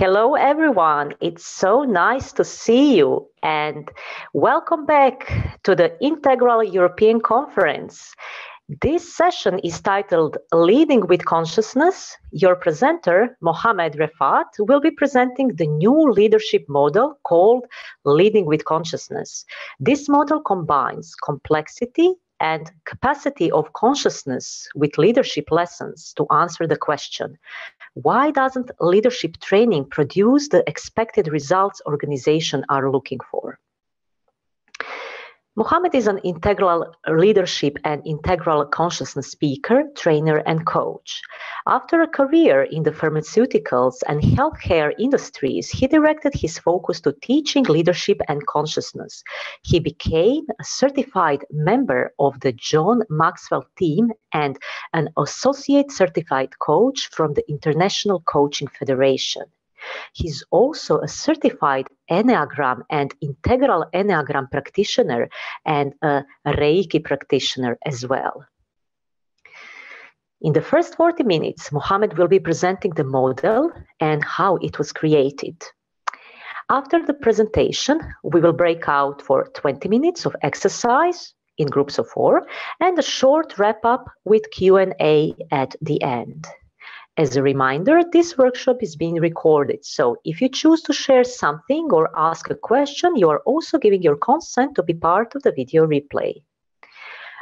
Hello, everyone. It's so nice to see you and welcome back to the Integral European Conference. This session is titled Leading with Consciousness. Your presenter, M.Refaat, will be presenting the new leadership model called Leading with Consciousness. This model combines complexity and capacity of consciousness with leadership lessons to answer the question, why doesn't leadership training produce the expected results organizations are looking for? Mohammed is an integral leadership and integral consciousness speaker, trainer, and coach. After a career in the pharmaceuticals and healthcare industries, he directed his focus to teaching leadership and consciousness. He became a certified member of the John Maxwell team and an associate certified coach from the International Coaching Federation. He's also a certified Enneagram and Integral Enneagram practitioner and a Reiki practitioner as well. In the first 40 minutes, Mohammed will be presenting the model and how it was created. After the presentation, we will break out for 20 minutes of exercise in groups of 4 and a short wrap-up with Q&A at the end. As a reminder, this workshop is being recorded, so if you choose to share something or ask a question, you are also giving your consent to be part of the video replay.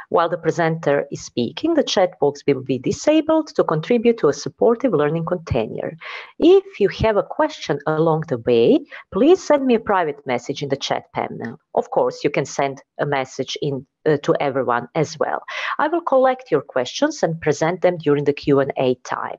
While the presenter is speaking, the chat box will be disabled to contribute to a supportive learning container. If you have a question along the way, please send me a private message in the chat panel. Of course, you can send a message to everyone as well. I will collect your questions and present them during the Q&A time.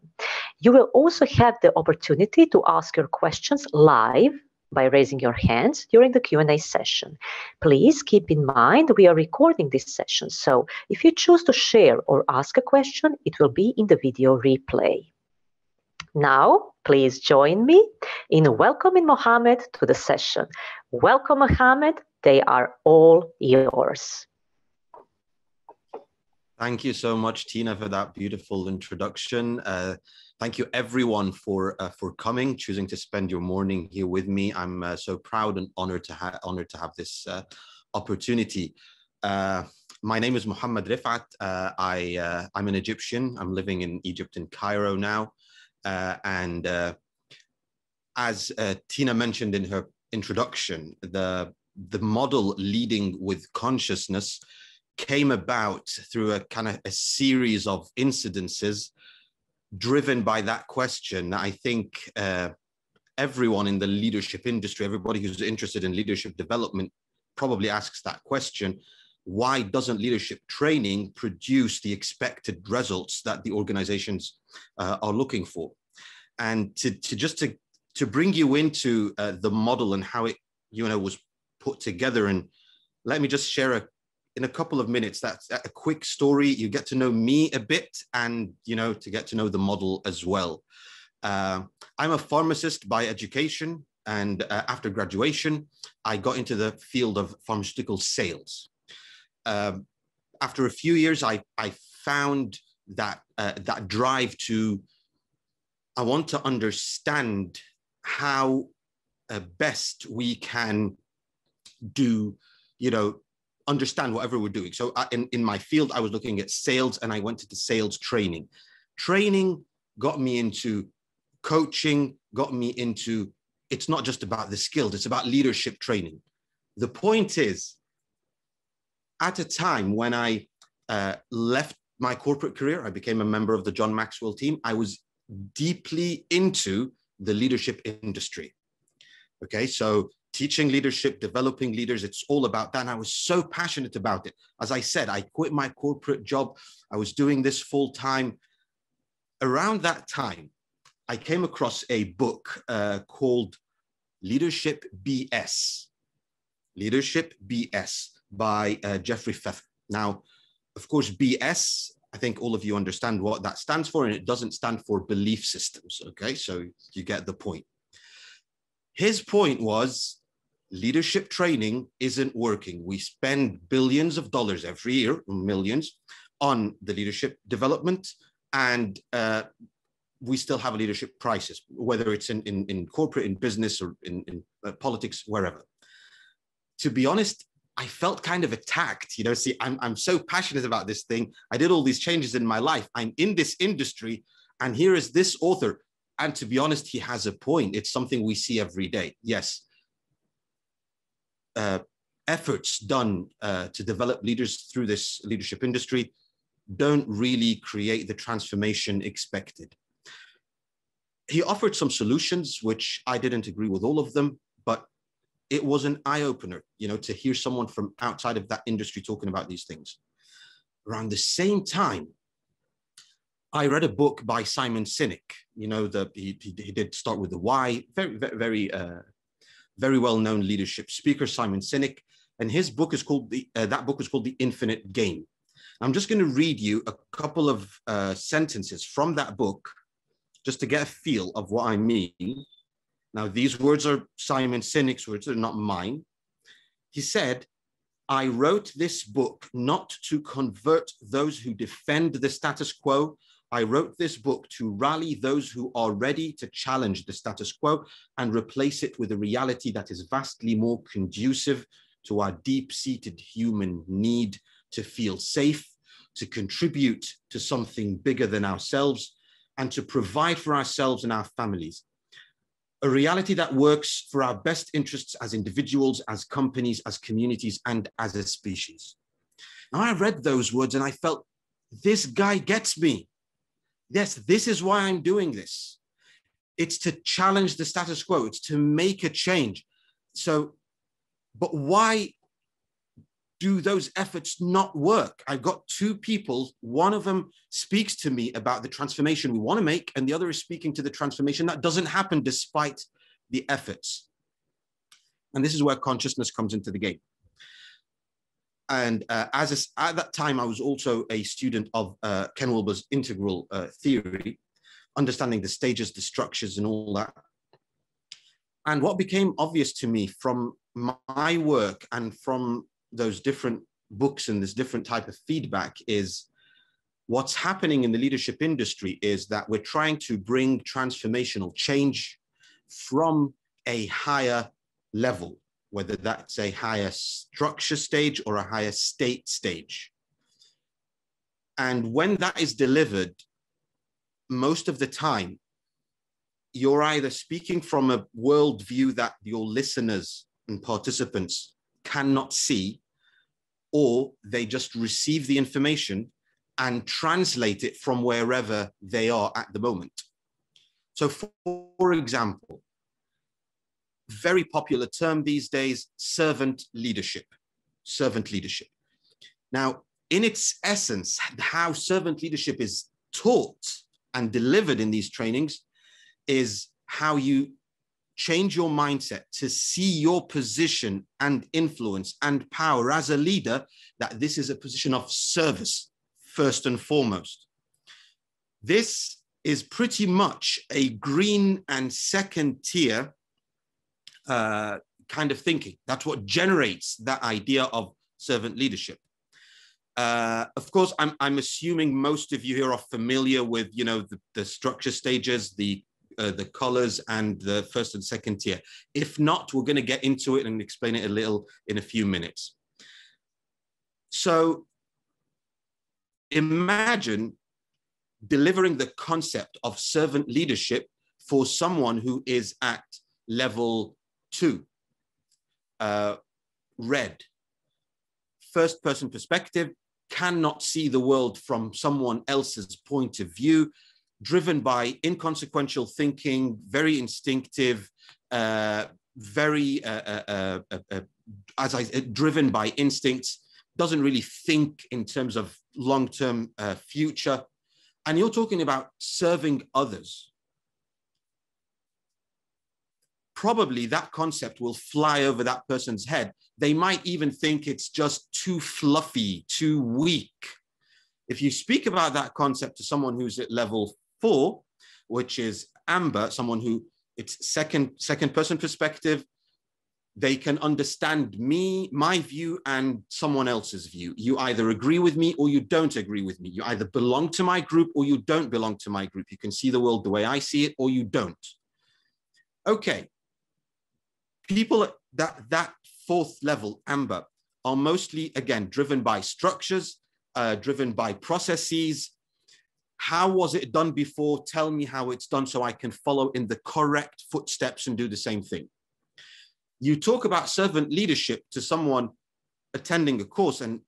You will also have the opportunity to ask your questions live by raising your hands during the Q&A session. Please keep in mind we are recording this session, so if you choose to share or ask a question, it will be in the video replay. Now, please join me in welcoming Mohammed to the session. Welcome, Mohammed. They are all yours. Thank you so much, Tina, for that beautiful introduction. Thank you, everyone, for coming, choosing to spend your morning here with me. I'm so proud and honored to have this opportunity. My name is M.Refaat. I'm an Egyptian. I'm living in Egypt, in Cairo now. As Tina mentioned in her introduction, the model Leading with Consciousness came about through a series of incidences driven by that question. I think everyone in the leadership industry, everybody who's interested in leadership development probably asks that question. Why doesn't leadership training produce the expected results that the organizations are looking for? And to bring you into the model and how it was put together, and let me just share in a couple of minutes, that's a quick story. You get to know me a bit and, to get to know the model as well. I'm a pharmacist by education. And after graduation, I got into the field of pharmaceutical sales. After a few years, I found that drive I want to understand how best we can do, understand whatever we're doing. So in my field, I was looking at sales and I went into sales training. Training got me into coaching, got me into, it's not just about the skills, it's about leadership training. The point is, at a time when I left my corporate career, I became a member of the John Maxwell team. I was deeply into the leadership industry. Okay, so teaching leadership, developing leaders, it's all about that. And I was so passionate about it. As I said, I quit my corporate job. I was doing this full time. Around that time, I came across a book called Leadership BS. Leadership BS by M.Refaat. Now, of course, BS, I think all of you understand what that stands for, and it doesn't stand for belief systems. Okay, so you get the point. His point was, leadership training isn't working. We spend billions of dollars every year, millions, on the leadership development, and we still have a leadership crisis, whether it's in corporate, in business, or in politics, wherever. To be honest, I felt kind of attacked. You know, see, I'm so passionate about this thing. I did all these changes in my life. I'm in this industry, and here is this author. And to be honest, he has a point. It's something we see every day. Yes. Efforts done to develop leaders through this leadership industry don't really create the transformation expected. He offered some solutions, which I didn't agree with all of them, but it was an eye-opener, you know, to hear someone from outside of that industry talking about these things. Around the same time, I read a book by Simon Sinek. You know, he did Start with the Why, very well-known leadership speaker, Simon Sinek, and his book is called that book is called The Infinite Game. I'm just going to read you a couple of sentences from that book, just to get a feel of what I mean. Now, these words are Simon Sinek's words, they're not mine. He said, "I wrote this book not to convert those who defend the status quo. I wrote this book to rally those who are ready to challenge the status quo and replace it with a reality that is vastly more conducive to our deep-seated human need to feel safe, to contribute to something bigger than ourselves, and to provide for ourselves and our families. A reality that works for our best interests as individuals, as companies, as communities, and as a species." Now, I read those words and I felt, this guy gets me. Yes, this is why I'm doing this. It's to challenge the status quo. It's to make a change. So, but why do those efforts not work? I've got two people. One of them speaks to me about the transformation we want to make, and the other is speaking to the transformation that doesn't happen despite the efforts. And this is where consciousness comes into the game. And at that time, I was also a student of Ken Wilber's integral theory, understanding the stages, the structures, and all that. And what became obvious to me from my work and from those different books and this different type of feedback is what's happening in the leadership industry is that we're trying to bring transformational change from a higher level, whether that's a higher structure stage or a higher state stage. And when that is delivered, most of the time, you're either speaking from a worldview that your listeners and participants cannot see, or they just receive the information and translate it from wherever they are at the moment. So for example, very popular term these days, servant leadership. Servant leadership. Now, in its essence, how servant leadership is taught and delivered in these trainings is how you change your mindset to see your position and influence and power as a leader, that this is a position of service, first and foremost. This is pretty much a green and second tier kind of thinking. That's what generates that idea of servant leadership. Of course, I'm assuming most of you here are familiar with, you know, the structure stages, the colors and the first and second tier. If not, we're going to get into it and explain it a little in a few minutes. So imagine delivering the concept of servant leadership for someone who is at level 2, red, first person perspective, cannot see the world from someone else's point of view, driven by inconsequential thinking, very instinctive, driven by instincts, doesn't really think in terms of long-term future. And you're talking about serving others. Probably that concept will fly over that person's head. They might even think it's just too fluffy, too weak. If you speak about that concept to someone who's at level 4, which is amber, someone who it's second person perspective, They can understand me, my view, and someone else's view. You either agree with me or you don't agree with me. You either belong to my group or you don't belong to my group. You can see the world the way I see it or you don't. Okay. People at that fourth level, Amber, are mostly, again, driven by structures, driven by processes. How was it done before? Tell me how it's done so I can follow in the correct footsteps and do the same thing. You talk about servant leadership to someone attending a course, and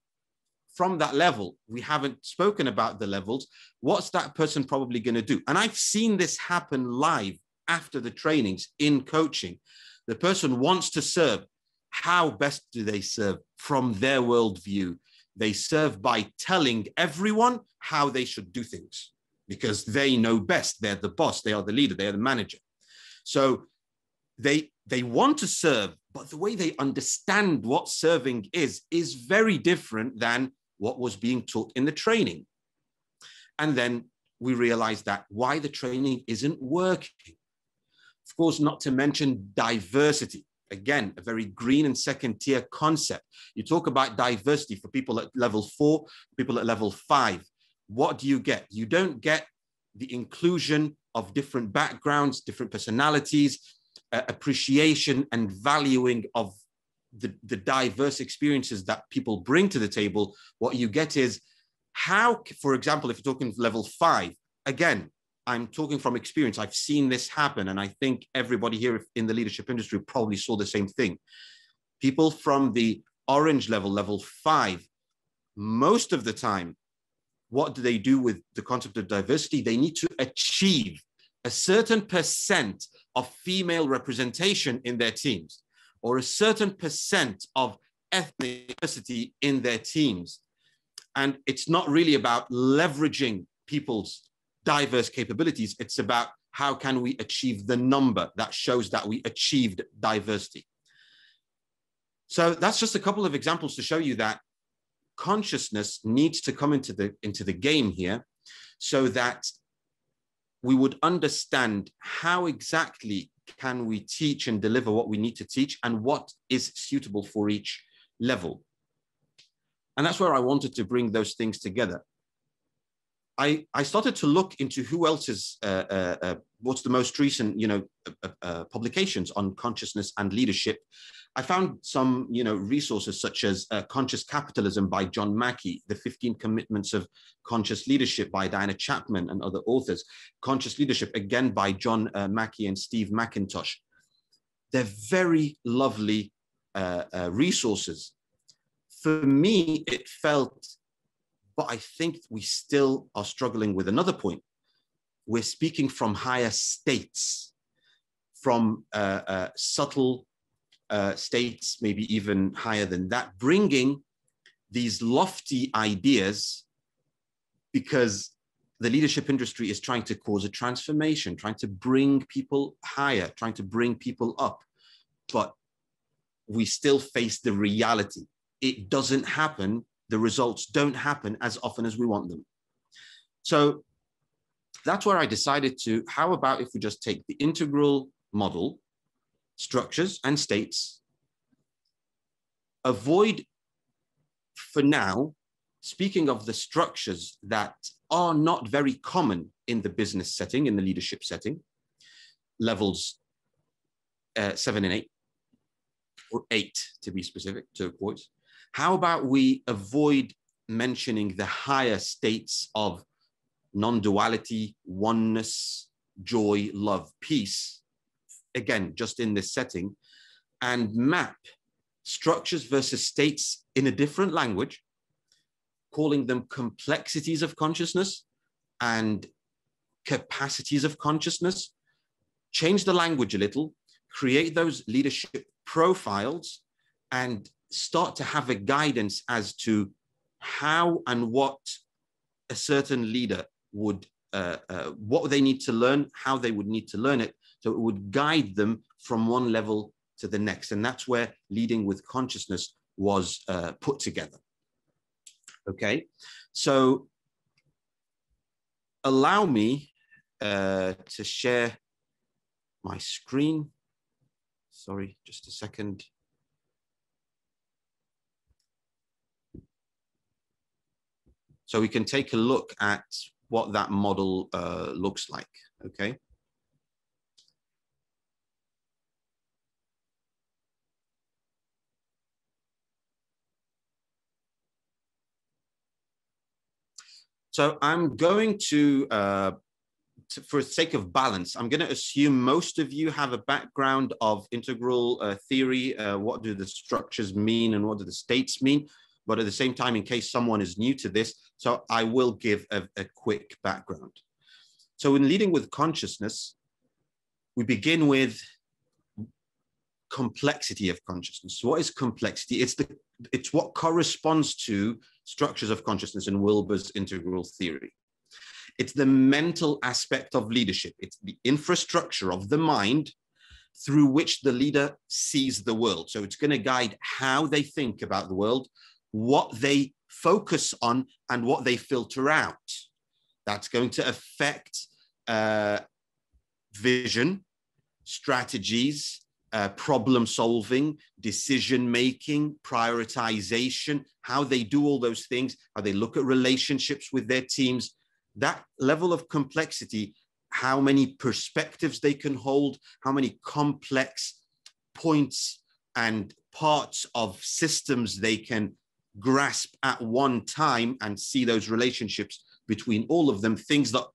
from that level, we haven't spoken about the levels. What's that person probably going to do? And I've seen this happen live after the trainings in coaching. The person wants to serve. How best do they serve? From their worldview. They serve by telling everyone how they should do things because they know best. They're the boss. They are the leader. They are the manager. So they want to serve, but the way they understand what serving is very different than what was being taught in the training. And then we realize that why the training isn't working. Of course, not to mention diversity. Again, a very green and second tier concept. You talk about diversity for people at level 4, people at level 5. What do you get? You don't get the inclusion of different backgrounds, different personalities, appreciation and valuing of the diverse experiences that people bring to the table. What you get is how, for example, if you're talking level 5, again, I'm talking from experience. I've seen this happen. And I think everybody here in the leadership industry probably saw the same thing. People from the orange level, level 5, most of the time, what do they do with the concept of diversity? They need to achieve a certain percent of female representation in their teams, or a certain percent of ethnic diversity in their teams. And it's not really about leveraging people's diverse capabilities. It's about how can we achieve the number that shows that we achieved diversity. So that's just a couple of examples to show you that consciousness needs to come into the game here so that we would understand how exactly can we teach and deliver what we need to teach and what is suitable for each level. And that's where I wanted to bring those things together. I started to look into who else is, what's the most recent, publications on consciousness and leadership. I found some, resources such as Conscious Capitalism by John Mackey, The 15 Commitments of Conscious Leadership by Diana Chapman and other authors, Conscious Leadership, again, by John Mackey and Steve McIntosh. They're very lovely resources. For me, it felt, but I think we still are struggling with another point. We're speaking from higher states, from subtle states, maybe even higher than that, bringing these lofty ideas because the leadership industry is trying to cause a transformation, trying to bring people higher, trying to bring people up. But we still face the reality. It doesn't happen. The results don't happen as often as we want them. So that's where I decided to, how about if we just take the integral model, structures and states, avoid for now, speaking of the structures that are not very common in the business setting, in the leadership setting, levels 7 and 8, or 8 to be specific, turquoise. How about we avoid mentioning the higher states of non-duality, oneness, joy, love, peace, again, just in this setting, and map structures versus states in a different language, calling them complexities of consciousness and capacities of consciousness, change the language a little, create those leadership profiles, and start to have a guidance as to how and what a certain leader would, what they need to learn, how they would need to learn it, so it would guide them from one level to the next. And that's where leading with consciousness was put together. Okay, so allow me to share my screen Sorry, just a second. So we can take a look at what that model looks like, okay? So I'm going to for the sake of balance, I'm going to assume most of you have a background of integral theory. What do the structures mean and what do the states mean? But at the same time, in case someone is new to this, so I will give a quick background. So in leading with consciousness, we begin with complexity of consciousness. What is complexity? It's what corresponds to structures of consciousness in Wilber's integral theory. It's the mental aspect of leadership. It's the infrastructure of the mind through which the leader sees the world. So it's going to guide how they think about the world, what they focus on, and what they filter out. That's going to affect vision, strategies, problem solving, decision making, prioritization, how they do all those things, how they look at relationships with their teams. That level of complexity, how many perspectives they can hold, how many complex points and parts of systems they can grasp at one time and see those relationships between all of them, things that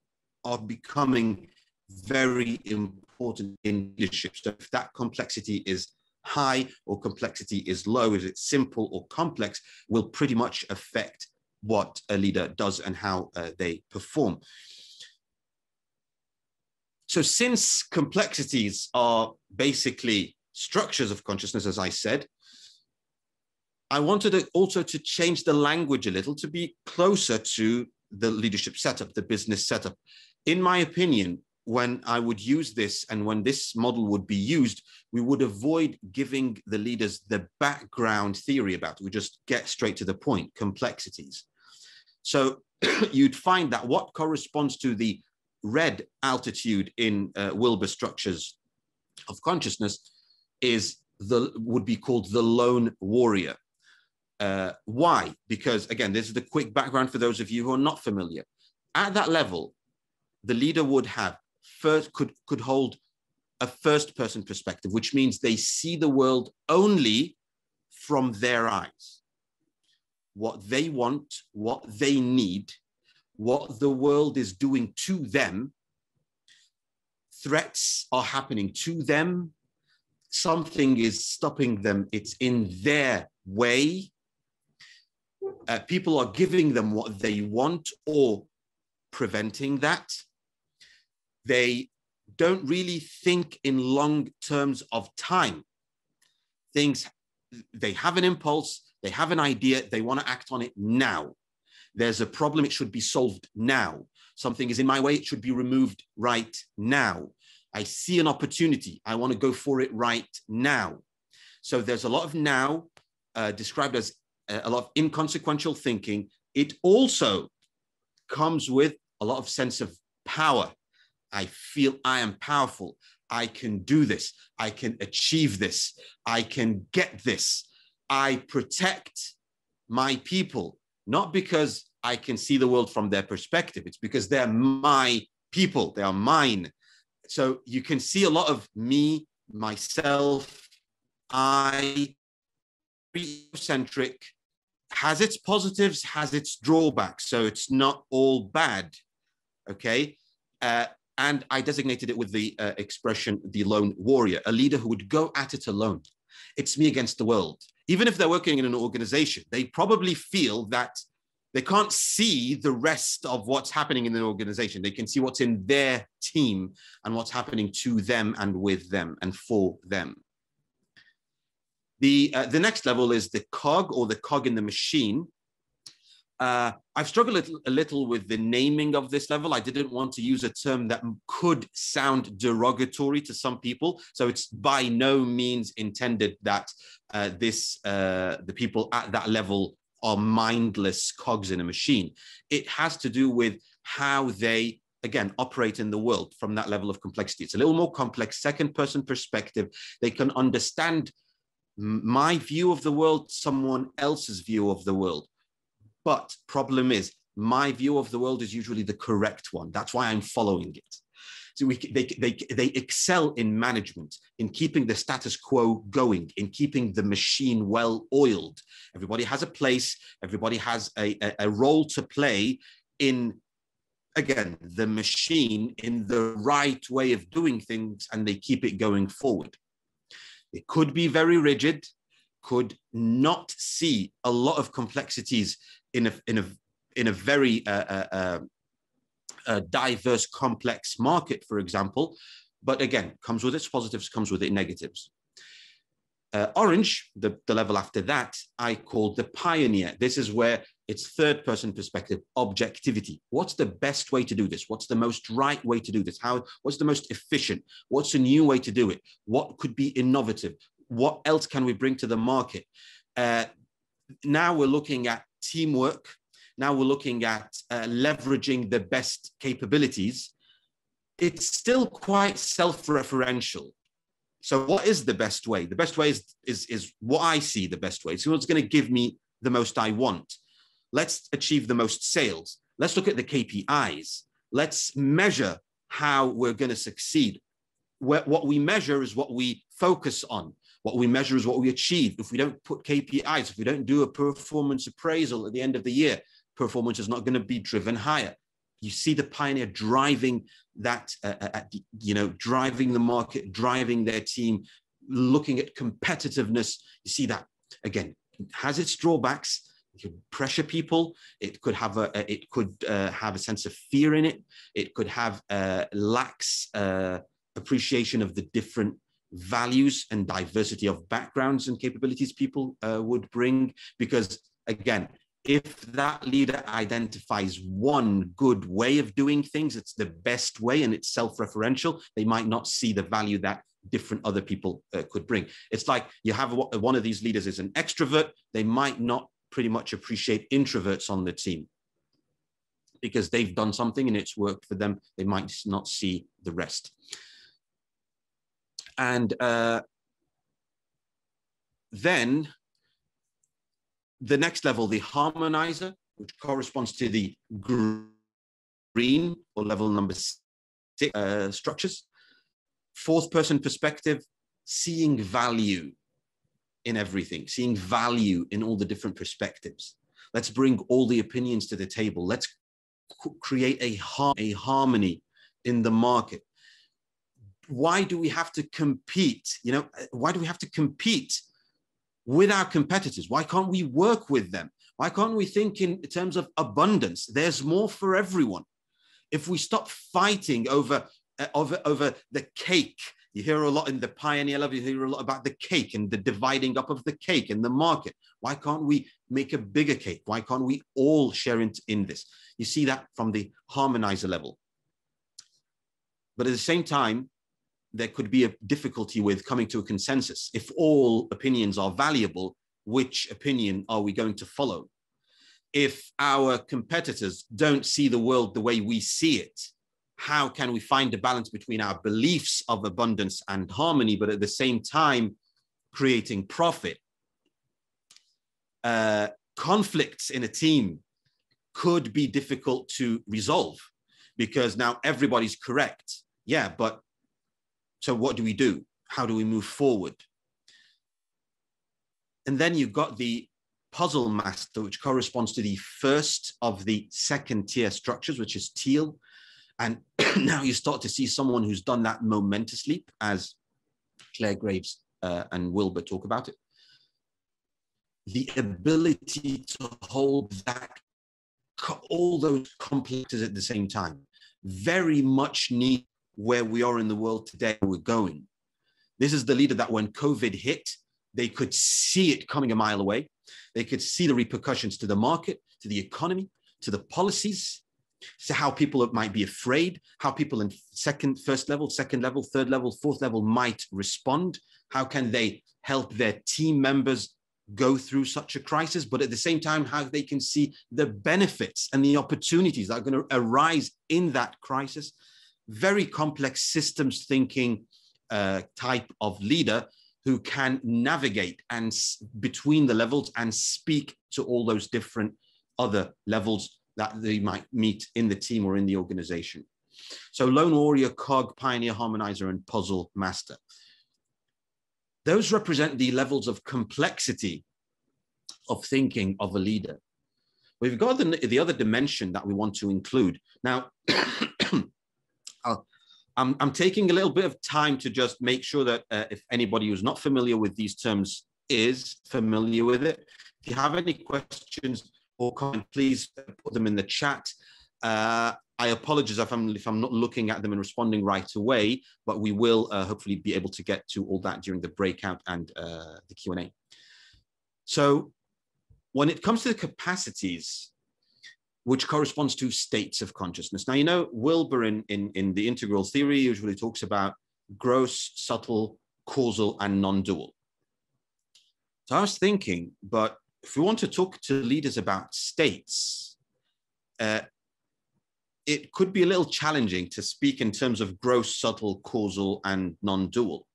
are becoming very important in leadership. So if that complexity is high or complexity is low, is it simple or complex, will pretty much affect what a leader does and how they perform. So since complexities are basically structures of consciousness, as I said, I wanted also to change the language a little to be closer to the leadership setup, the business setup. In my opinion, when I would use this and when this model would be used, we would avoid giving the leaders the background theory about it. We just get straight to the point, complexities. So you'd find that what corresponds to the red altitude in Wilber structures of consciousness would be called the lone warrior. Why? Because again, this is the quick background for those of you who are not familiar. At that level, the leader would have could hold a first person perspective, which means they see the world only from their eyes. What they want, what they need, what the world is doing to them, threats are happening to them, something is stopping them, it's in their way. People are giving them what they want or preventing that. They don't really think in long terms of time. They have an impulse, they have an idea, they want to act on it now. There's a problem, it should be solved now. Something is in my way, it should be removed right now. I see an opportunity, I want to go for it right now. So there's a lot of now, described as a lot of inconsequential thinking. It also comes with a lot of sense of power. I feel I am powerful. I can do this. I can achieve this. I can get this. I protect my people, not because I can see the world from their perspective. It's because they're my people. They are mine. So you can see a lot of me, myself, I, centric, has its positives, has its drawbacks. So it's not all bad, okay? And I designated it with the expression, the lone warrior, a leader who would go at it alone. It's me against the world. Even if they're working in an organization, they probably feel that they can't see the rest of what's happening in the organization. They can see what's in their team and what's happening to them and with them and for them. The next level is the cog, or the cog in the machine. I've struggled a little with the naming of this level. I didn't want to use a term that could sound derogatory to some people. So it's by no means intended that the people at that level are mindless cogs in a machine. It has to do with how they again, operate in the world from that level of complexity. It's a little more complex, second person perspective. They can understand my view of the world, someone else's view of the world. But problem is, my view of the world is usually the correct one. That's why I'm following it. So they excel in management, in keeping the status quo going, in keeping the machine well oiled. Everybody has a place. Everybody has a role to play in, again, the machine, in the right way of doing things, and they keep it going forward. It could be very rigid, could not see a lot of complexities in a very diverse, complex market, for example. But again, comes with its positives, comes with its negatives. Orange, the level after that, I call the pioneer. This is where it's third person perspective, objectivity. What's the best way to do this? What's the most right way to do this? What's the most efficient? What's a new way to do it? What could be innovative? What else can we bring to the market? Now we're looking at teamwork. Now we're looking at leveraging the best capabilities. It's still quite self-referential. So what is the best way? The best way is what I see the best way. So what's going to give me the most I want? Let's achieve the most sales. Let's look at the KPIs. Let's measure how we're going to succeed. What we measure is what we focus on. What we measure is what we achieve. If we don't put KPIs, if we don't do a performance appraisal at the end of the year, performance is not going to be driven higher. You see the pioneer driving that, driving the market, driving their team, looking at competitiveness. You see that, again, it has its drawbacks. It could pressure people. It could have a sense of fear in it. It could have lax appreciation of the different values and diversity of backgrounds and capabilities people would bring. Because again, if that leader identifies one good way of doing things, it's the best way and it's self-referential, they might not see the value that different other people could bring. It's like you have one of these leaders is an extrovert, they might not pretty much appreciate introverts on the team because they've done something and it's worked for them. They might not see the rest. And then the next level, the harmonizer, which corresponds to the green or level number 6 structures. Fourth person perspective, seeing value in everything, seeing value in all the different perspectives. Let's bring all the opinions to the table. Let's create a harmony in the market. Why do we have to compete? Why do we have to compete with our competitors? Why can't we work with them? Why can't we think in terms of abundance? There's more for everyone. If we stop fighting over the cake, you hear a lot in the pioneer level, you hear a lot about the cake and the dividing up of the cake in the market. Why can't we make a bigger cake? Why can't we all share in this? You see that from the harmonizer level. But at the same time, there could be a difficulty with coming to a consensus. If all opinions are valuable, which opinion are we going to follow? If our competitors don't see the world the way we see it, how can we find a balance between our beliefs of abundance and harmony, but at the same time, creating profit? Conflicts in a team could be difficult to resolve because now everybody's correct. Yeah, but so what do we do? How do we move forward? And then you've got the puzzle master, which corresponds to the first of the second tier structures, which is teal. And now you start to see someone who's done that momentous leap, as Claire Graves and Wilbur talk about it. The ability to hold that, all those complexes at the same time, very much need where we are in the world today, we're going. This is the leader that when COVID hit, they could see it coming a mile away. They could see the repercussions to the market, to the economy, to the policies, to how people might be afraid, how people in first level, second level, third level, fourth level might respond. How can they help their team members go through such a crisis, but at the same time, how they can see the benefits and the opportunities that are going to arise in that crisis. Very complex systems thinking type of leader who can navigate and between the levels and speak to all those different other levels that they might meet in the team or in the organization. So lone warrior, cog, pioneer, harmonizer, and puzzle master. Those represent the levels of complexity of thinking of a leader. We've got the other dimension that we want to include. Now, I'm taking a little bit of time to just make sure that if anybody who's not familiar with these terms is familiar with it. If you have any questions or comments, please put them in the chat. I apologize if I'm not looking at them and responding right away, but we will hopefully be able to get to all that during the breakout and the Q&A. So when it comes to the capacities, which corresponds to states of consciousness. Now, you know, Wilber in the integral theory usually talks about gross, subtle, causal, and non-dual. So I was thinking, but if we want to talk to leaders about states, it could be a little challenging to speak in terms of gross, subtle, causal, and non-dual.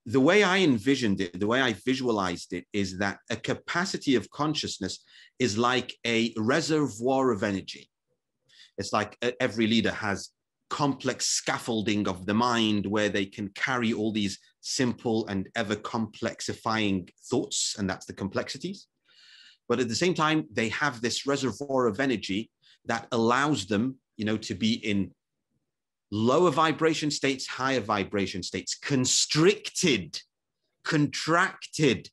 The way I envisioned it, the way I visualized it, is that a capacity of consciousness is like a reservoir of energy. It's like every leader has complex scaffolding of the mind where they can carry all these simple and ever complexifying thoughts, and that's the complexities. But at the same time, they have this reservoir of energy that allows them, you know, to be in lower vibration states, higher vibration states, constricted, contracted,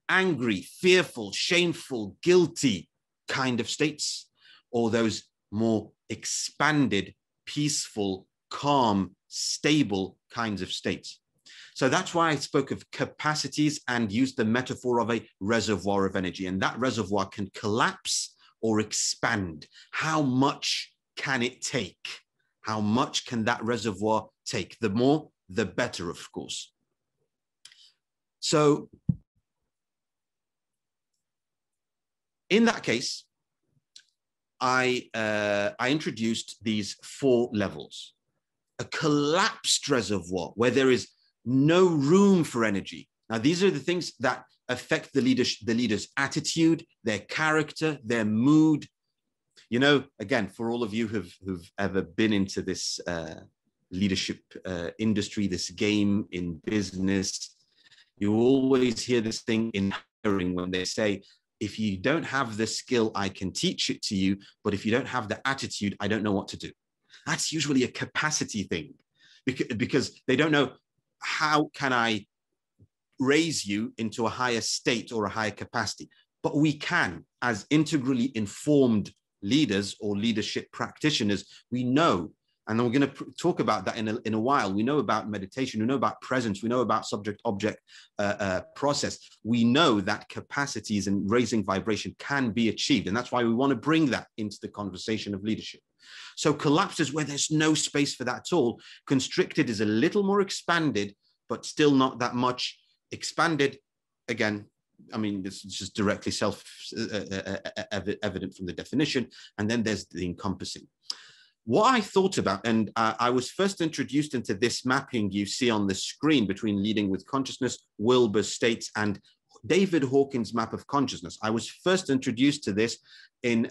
angry, fearful, shameful, guilty kind of states, or those more expanded, peaceful, calm, stable kinds of states. So that's why I spoke of capacities and used the metaphor of a reservoir of energy. And that reservoir can collapse or expand. How much can it take? How much can that reservoir take? The more, the better, of course. So in that case, I introduced these 4 levels. A collapsed reservoir where there is no room for energy. Now, these are the things that affect the leader's attitude, their character, their mood. You know, again, for all of you who've ever been into this leadership industry, this game in business, you always hear this thing in hiring when they say, if you don't have the skill, I can teach it to you, but if you don't have the attitude, I don't know what to do. That's usually a capacity thing because they don't know, how can I raise you into a higher state or a higher capacity? But we can, as integrally informed leaders or leadership practitioners, we know, and we're going to talk about that in a while. We know about meditation, we know about presence, we know about subject-object process. We know that capacities and raising vibration can be achieved, and that's why we want to bring that into the conversation of leadership. So collapse is where there's no space for that at all. Constricted is a little more expanded, but still not that much. Expanded, again, I mean, this is just directly self-evident from the definition. And then there's the encompassing. What I thought about, and I was first introduced into this mapping you see on the screen between leading with consciousness, Wilber's states, and David Hawkins' map of consciousness. I was first introduced to this in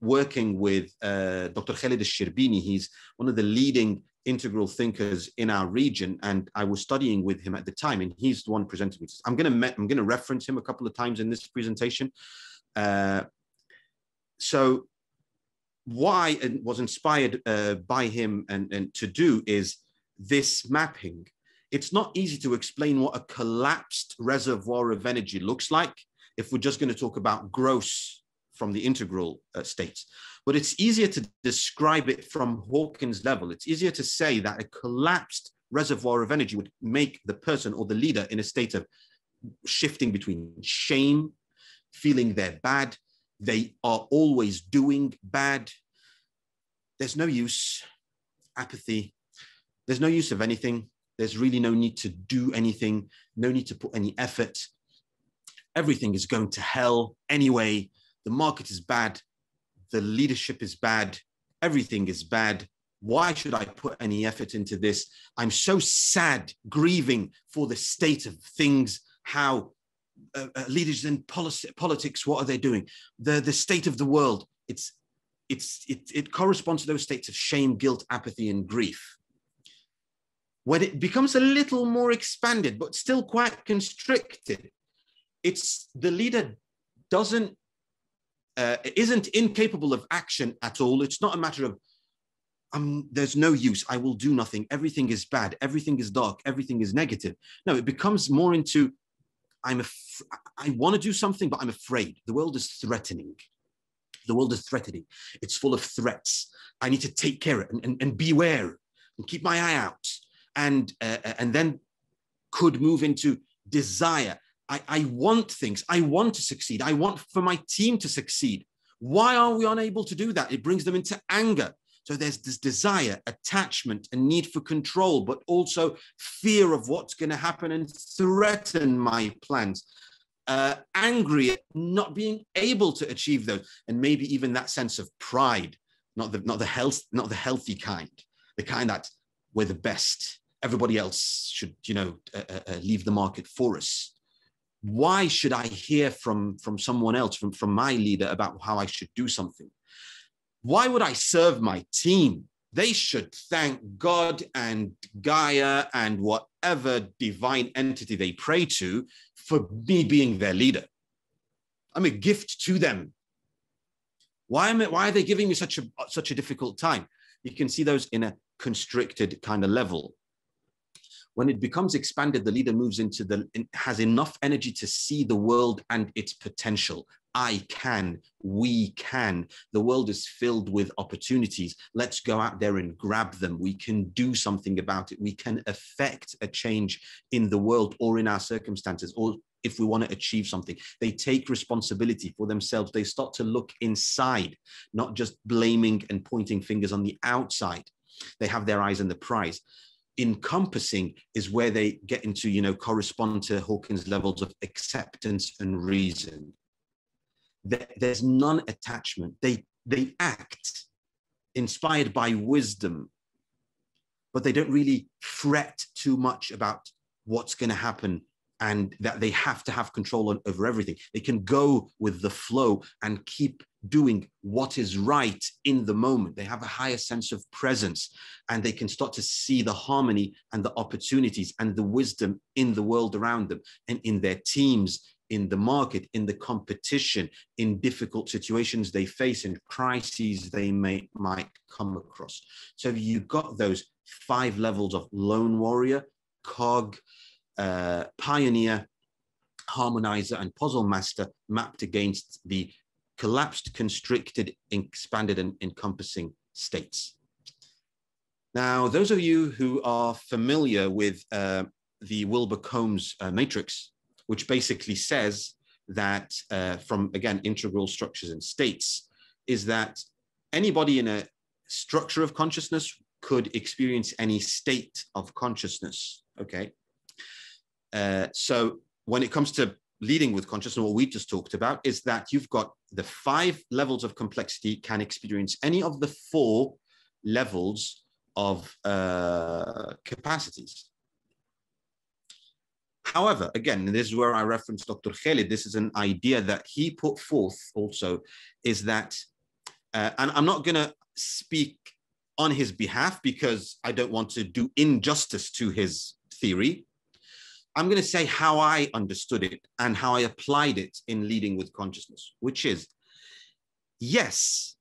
working with Dr. Khalid al-Shirbini. He's one of the leading integral thinkers in our region, and I was studying with him at the time, and he's the one presenting me. I'm going to reference him a couple of times in this presentation. So what I was inspired by him and to do is this mapping. It's not easy to explain what a collapsed reservoir of energy looks like if we're just going to talk about gross from the integral states. But it's easier to describe it from Hawkins' level. It's easier to say that a collapsed reservoir of energy would make the person or the leader in a state of shifting between shame, feeling they're bad, they are always doing bad, there's no use, apathy, there's no use of anything, There's really no need to do anything, no need to put any effort. Everything is going to hell anyway. The market is bad. The leadership is bad. Everything is bad. Why should I put any effort into this? I'm so sad, grieving for the state of things, how leaders in politics, what are they doing? The state of the world, it corresponds to those states of shame, guilt, apathy, and grief. When it becomes a little more expanded, but still quite constricted, it's the leader isn't incapable of action at all. It's not a matter of, there's no use, I will do nothing, everything is bad, everything is dark, everything is negative. No, it becomes more into, I want to do something, but I'm afraid. The world is threatening. The world is threatening. It's full of threats. I need to take care of it and beware and keep my eye out. And then could move into desire. I want things. I want to succeed. I want for my team to succeed. Why are we unable to do that? It brings them into anger. So there's this desire, attachment, a need for control, but also fear of what's going to happen and threaten my plans. Angry at not being able to achieve those, and maybe even that sense of pride, not the healthy kind, the kind that we're the best. Everybody else should, leave the market for us. Why should I hear from someone else, from my leader, about how I should do something? Why would I serve my team? They should thank God and Gaia and whatever divine entity they pray to for me being their leader. I'm a gift to them. Why are they giving me such a difficult time? You can see those in a constricted kind of level. When it becomes expanded, the leader moves into has enough energy to see the world and its potential. I can, we can. The world is filled with opportunities. Let's go out there and grab them. We can do something about it. We can affect a change in the world or in our circumstances, or if we want to achieve something. They take responsibility for themselves. They start to look inside, not just blaming and pointing fingers on the outside. They have their eyes on the prize. Encompassing is where they get into, correspond to Hawkins' levels of acceptance and reason. There's non-attachment. They act inspired by wisdom, but they don't really fret too much about what's going to happen and that they have to have control over everything. They can go with the flow and keep doing what is right in the moment. They have a higher sense of presence, and they can start to see the harmony and the opportunities and the wisdom in the world around them and in their teams, in the market, in the competition, in difficult situations they face, in crises they might come across. So you've got those 5 levels of lone warrior, cog, pioneer, harmonizer, and puzzle master mapped against the collapsed, constricted, expanded, and encompassing states. Now, those of you who are familiar with the Wilbur-Combs matrix, which basically says that from, again, integral structures and states, is that anybody in a structure of consciousness could experience any state of consciousness, okay? So when it comes to leading with consciousness, what we just talked about is that you've got the 5 levels of complexity can experience any of the 4 levels of capacities. However, again, this is where I reference Dr. Khalid. This is an idea that he put forth also, is that, and I'm not going to speak on his behalf because I don't want to do injustice to his theory. I'm going to say how I understood it and how I applied it in leading with consciousness, which is, yes,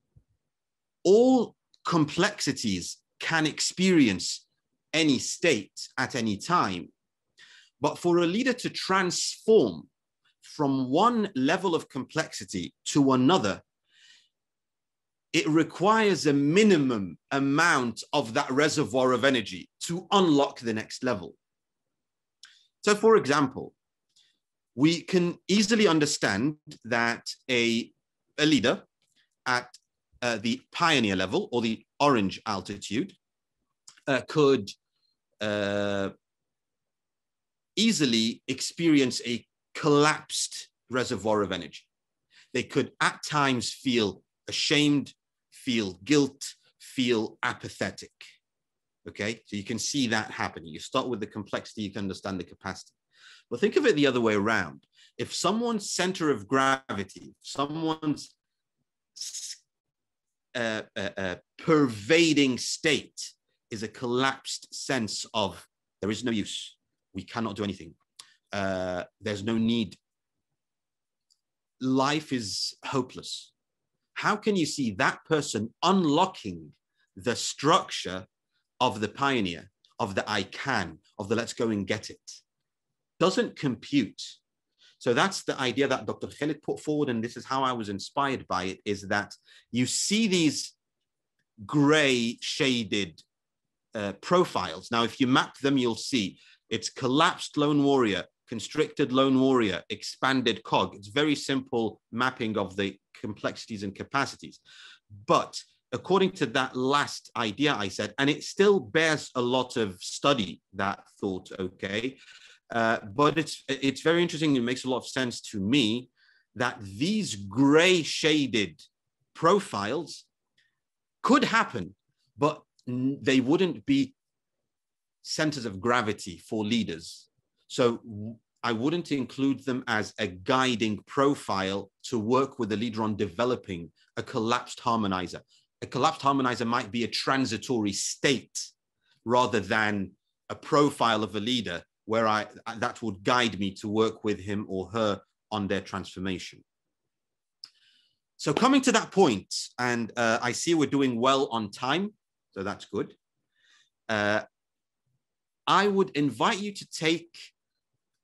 all complexities can experience any state at any time, but for a leader to transform from one level of complexity to another, it requires a minimum amount of that reservoir of energy to unlock the next level. So, for example, we can easily understand that a leader at the pioneer level or the orange altitude could easily experience a collapsed reservoir of energy. They could at times feel ashamed, feel guilt, feel apathetic. Okay, so you can see that happening. You start with the complexity, you can understand the capacity. But think of it the other way around. If someone's center of gravity, someone's pervading state is a collapsed sense of there is no use, we cannot do anything, there's no need, life is hopeless. How can you see that person unlocking the structure of the pioneer, of the I can, of the let's go and get it? Doesn't compute. So that's the idea that Dr. Khalid put forward, and this is how I was inspired by it, is that you see these gray shaded profiles. Now, if you map them, you'll see it's collapsed lone warrior, constricted lone warrior, expanded cog. It's very simple mapping of the complexities and capacities. But according to that last idea I said, and it still bears a lot of study, that thought, okay, but it's very interesting. It makes a lot of sense to me that these gray shaded profiles could happen, but they wouldn't be centers of gravity for leaders. So I wouldn't include them as a guiding profile to work with the leader on developing a collapsed harmonizer. A collapsed harmonizer might be a transitory state rather than a profile of a leader where that would guide me to work with him or her on their transformation. So coming to that point, and I see we're doing well on time, so that's good. I would invite you to take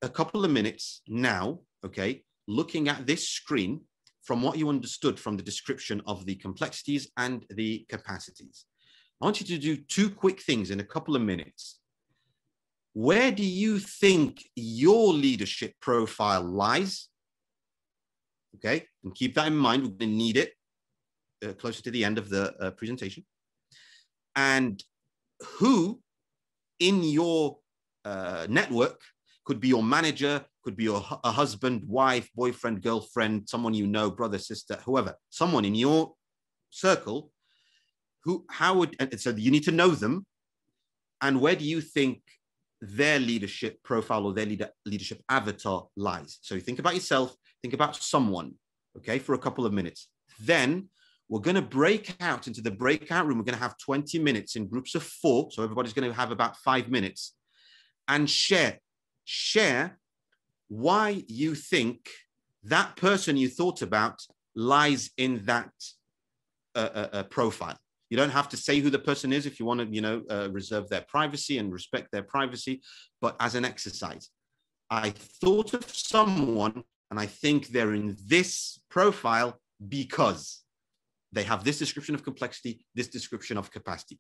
a couple of minutes now, okay, looking at this screen from what you understood from the description of the complexities and the capacities. I want you to do two quick things in a couple of minutes. Where do you think your leadership profile lies? Okay, and keep that in mind. We're going to need it closer to the end of the presentation. And who in your network, could be your manager, could be a husband, wife, boyfriend, girlfriend, someone you know, brother, sister, whoever, someone in your circle, so you need to know them. And where do you think their leadership profile or their leadership avatar lies? So think about yourself, think about someone, okay, for a couple of minutes. Then we're going to break out into the breakout room. We're going to have 20 minutes in groups of 4. So everybody's going to have about 5 minutes and share why you think that person you thought about lies in that profile. You don't have to say who the person is if you want to, reserve their privacy and respect their privacy. But as an exercise, I thought of someone and I think they're in this profile because they have this description of complexity, this description of capacity.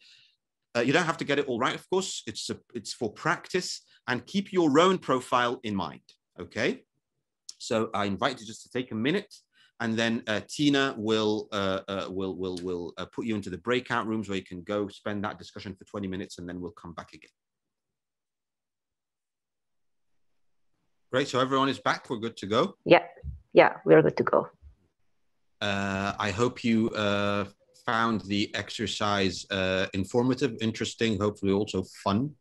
You don't have to get it all right, of course. It's for practice, and keep your own profile in mind, okay? So I invite you just to take a minute, and then Tina will put you into the breakout rooms where you can go spend that discussion for 20 minutes, and then we'll come back again. Great, so everyone is back. We're good to go? Yeah, we're good to go. I hope you found the exercise informative, interesting, hopefully also fun.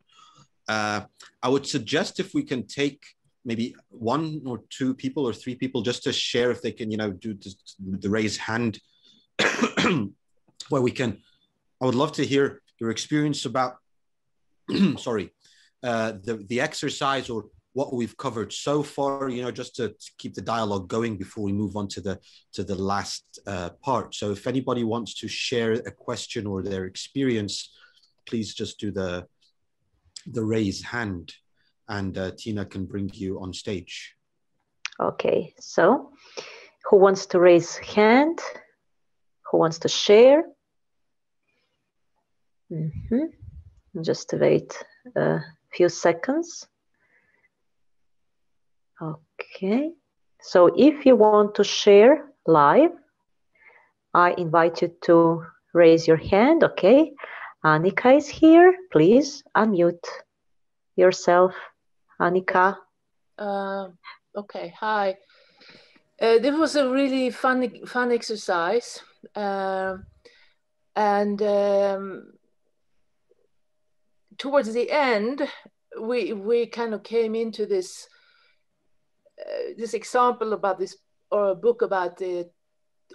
I would suggest if we can take maybe 1 or 2 people or 3 people just to share if they can, do the raise hand where we can. I would love to hear your experience about, sorry, the exercise or what we've covered so far, just to keep the dialogue going before we move on to the last part. So if anybody wants to share a question or their experience, please just do the raise hand, and Tina can bring you on stage. Okay, so who wants to raise hand? Who wants to share? Just wait a few seconds. Okay, so if you want to share live, I invite you to raise your hand. Okay, Annika is here. Please unmute yourself. Annika? Okay, hi. This was a really fun exercise. And towards the end, we kind of came into this example about this, or a book about the,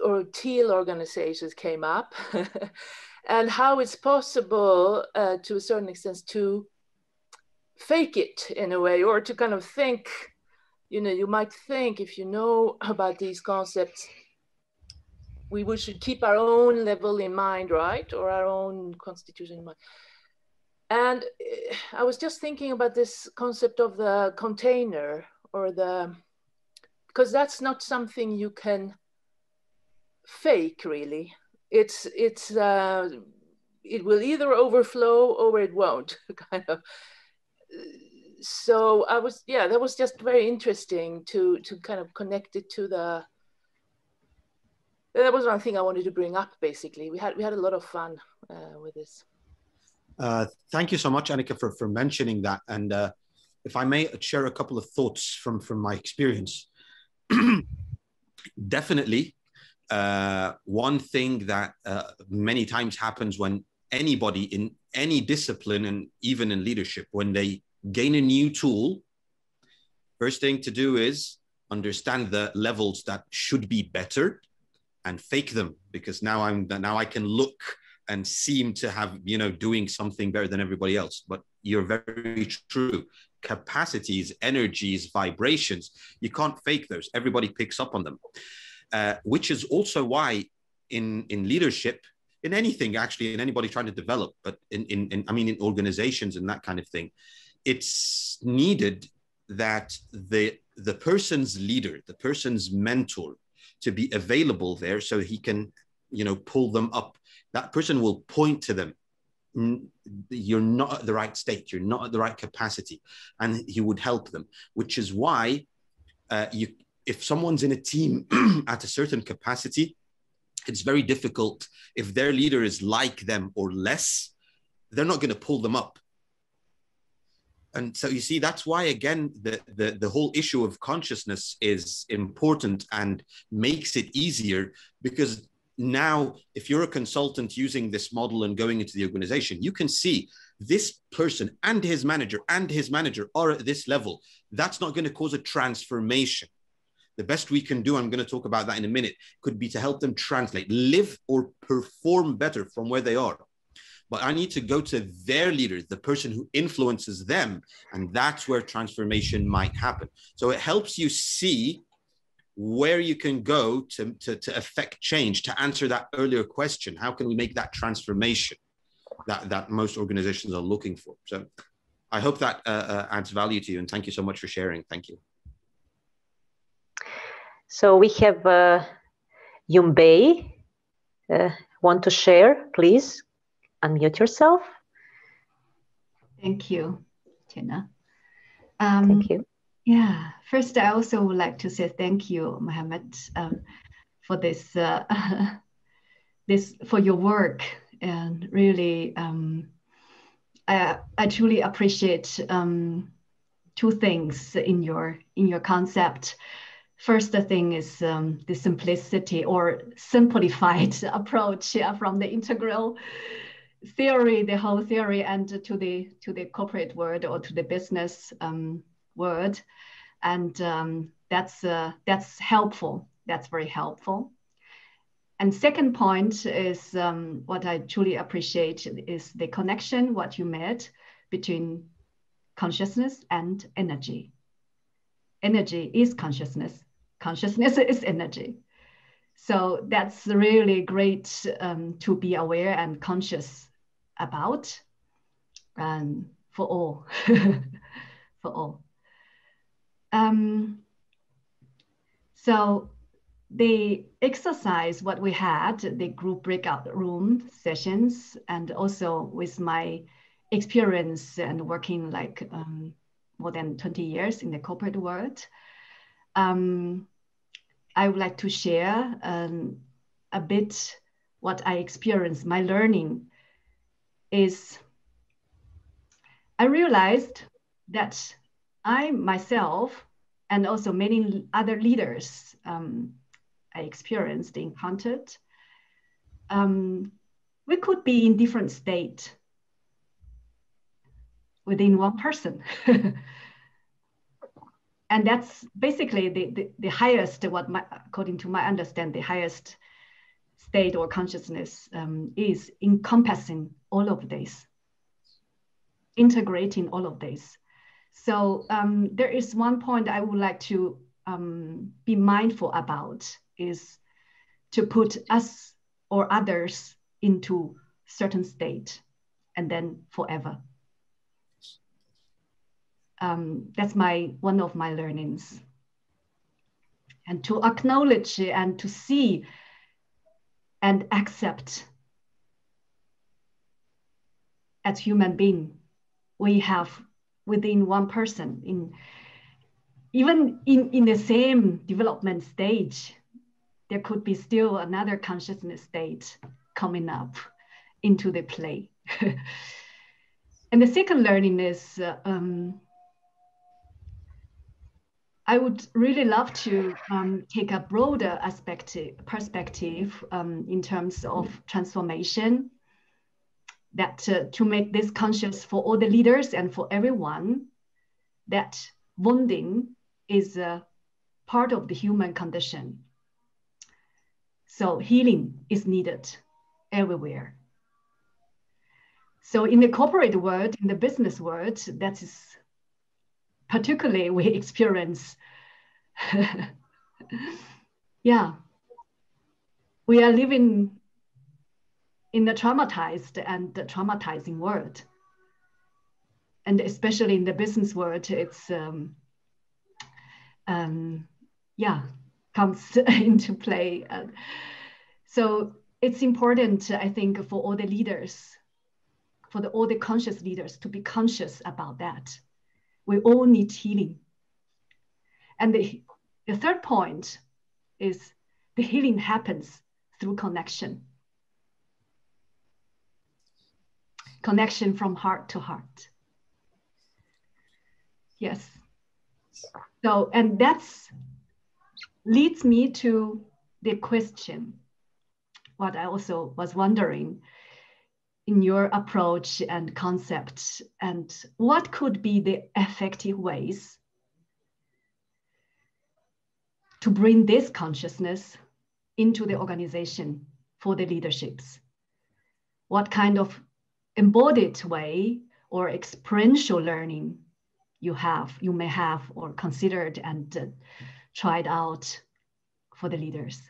or teal organizations came up, and how it's possible to a certain extent to fake it in a way, or to kind of think, you know, you might think, if you know about these concepts, we should keep our own level in mind, right? Or our own constitution in mind. And I was just thinking about this concept of the container, or the, because that's not something you can fake really. It will either overflow or it won't, kind of. So that was just very interesting to kind of connect it to the, that was one thing I wanted to bring up. Basically, we had a lot of fun with this. Thank you so much, Annika, for mentioning that. And if I may share a couple of thoughts from my experience. Definitely, one thing that many times happens when anybody in any discipline, and even in leadership, when they gain a new tool, first thing to do is understand the levels that should be better and fake them, because now I can look and seem to have, you know, doing something better than everybody else. But you're very true. Capacities, energies, vibrations, you can't fake those. Everybody picks up on them, which is also why in leadership, in anything actually, in anybody trying to develop, but in organizations and that kind of thing, it's needed that the person's leader, the person's mentor, to be available there so he can, you know, pull them up. That person will point to them. You're not at the right state. You're not at the right capacity. And he would help them, which is why if someone's in a team at a certain capacity, it's very difficult. If their leader is like them or less, they're not going to pull them up. And so you see, that's why, again, the whole issue of consciousness is important and makes it easier, because now if you're a consultant using this model and going into the organization, you can see this person and his manager are at this level. That's not going to cause a transformation. The best we can do, I'm going to talk about that in a minute, could be to help them translate, live or perform better from where they are. But I need to go to their leader, the person who influences them, and that's where transformation might happen. So it helps you see where you can go to affect change, to answer that earlier question. How can we make that transformation that most organizations are looking for? So I hope that adds value to you, and thank you so much for sharing. Thank you. So we have Yumbei want to share, please unmute yourself. Thank you, Tina. Thank you. Yeah, first I also would like to say thank you, Mohammed, for this, for your work, and really I truly appreciate two things in your concept. First, the thing is the simplicity or simplified approach from the integral theory, the whole theory, and to the corporate world or to the business world, and that's helpful. That's very helpful. And second point is what I truly appreciate is the connection what you made between consciousness and energy. Energy is consciousness. Consciousness is energy. So that's really great to be aware and conscious about, and for all, for all. So the exercise, what we had, the group breakout room sessions, and also with my experience and working like more than 20 years in the corporate world, I would like to share a bit what I experienced. My learning is, I realized that I myself, and also many other leaders I experienced, encountered, we could be in different state within one person. And that's basically the highest, according to my understanding, the highest state or consciousness is encompassing all of this, integrating all of this. So there is one point I would like to be mindful about, is to put us or others into certain state and then forever. That's one of my learnings. And to acknowledge and to see and accept, as human being, we have within one person, even in the same development stage, there could be still another consciousness state coming up into the play. And the second learning is, I would really love to take a broader perspective in terms of transformation, that to make this conscious for all the leaders and for everyone, that wounding is a part of the human condition. So healing is needed everywhere. So in the corporate world, in the business world, that is particularly we experience, yeah, we are living in the traumatized and the traumatizing world. And especially in the business world, it's, comes into play. So it's important, I think, for all the leaders, all the conscious leaders, to be conscious about that. We all need healing. And the third point is the healing happens through connection. Connection from heart to heart. Yes. So, and that's leads me to the question, what I also was wondering in your approach and concept, and what could be the effective ways to bring this consciousness into the organization for the leaderships? What kind of embodied way or experiential learning you may have or considered and tried out for the leaders?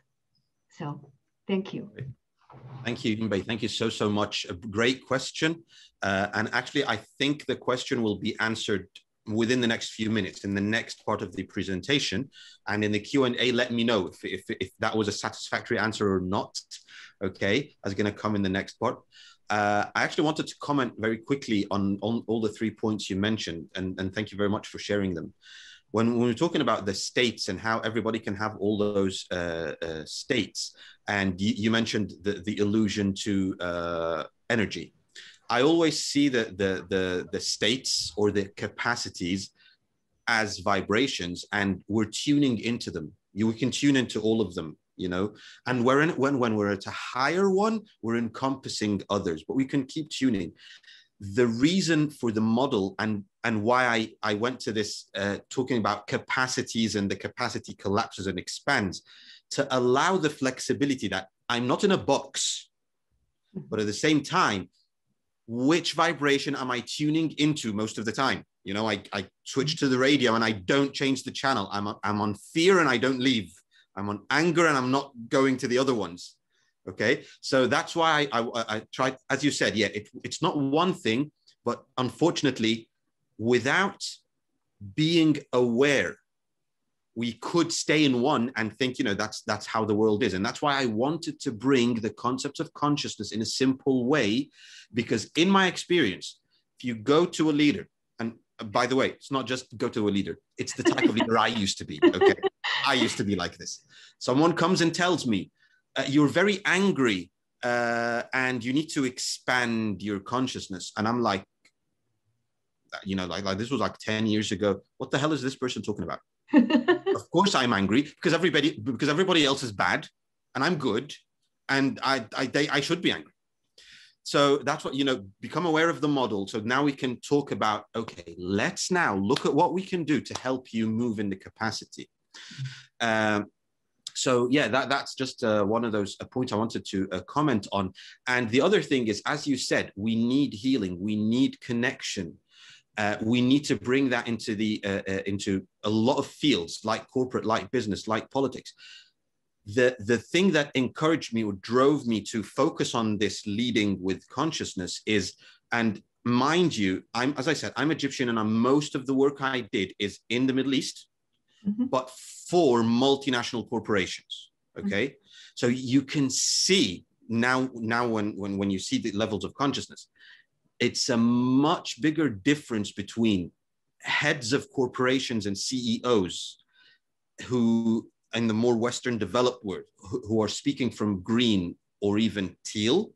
So thank you. Thank you, Yunbei. Thank you so much. A great question. And actually, I think the question will be answered within the next few minutes in the next part of the presentation. And in the Q&A, let me know if that was a satisfactory answer or not. Okay, that's going to come in the next part. I actually wanted to comment very quickly on all the 3 points you mentioned, and thank you very much for sharing them. When we're talking about the states and how everybody can have all those states, and you mentioned the allusion to energy, I always see the states or the capacities as vibrations, and we're tuning into them. We can tune into all of them, you know, and when we're at a higher one, we're encompassing others, but we can keep tuning. The reason for the model and why I went to this talking about capacities and the capacity collapses and expands, to allow the flexibility that I'm not in a box, but at the same time, which vibration am I tuning into most of the time? You know, I switch to the radio and I don't change the channel. I'm on fear and I don't leave. I'm on anger and I'm not going to the other ones. Okay, so that's why I tried, as you said, yeah, it's not one thing, but unfortunately, without being aware, we could stay in one and think, you know, that's how the world is. And that's why I wanted to bring the concept of consciousness in a simple way, because in my experience, if you go to a leader, and by the way, it's not just go to a leader, it's the type of leader I used to be, okay? I used to be like this. Someone comes and tells me, you're very angry and you need to expand your consciousness. And I'm like, that. You know, like this was like 10 years ago. What the hell is this person talking about? Of course I'm angry because everybody else is bad and I'm good, and I should be angry. So that's what, you know, become aware of the model. So now we can talk about, okay, let's now look at what we can do to help you move into capacity. So yeah, that's just one of those points I wanted to comment on. And the other thing is, as you said, we need healing, we need connection. We need to bring that into a lot of fields, like corporate, like business, like politics. The thing that encouraged me or drove me to focus on this leading with consciousness is, and mind you, as I said, I'm Egyptian, and most of the work I did is in the Middle East, but for multinational corporations. Okay, so you can see now when you see the levels of consciousness, it's a much bigger difference between heads of corporations and CEOs who, in the more Western developed world, who are speaking from green or even teal,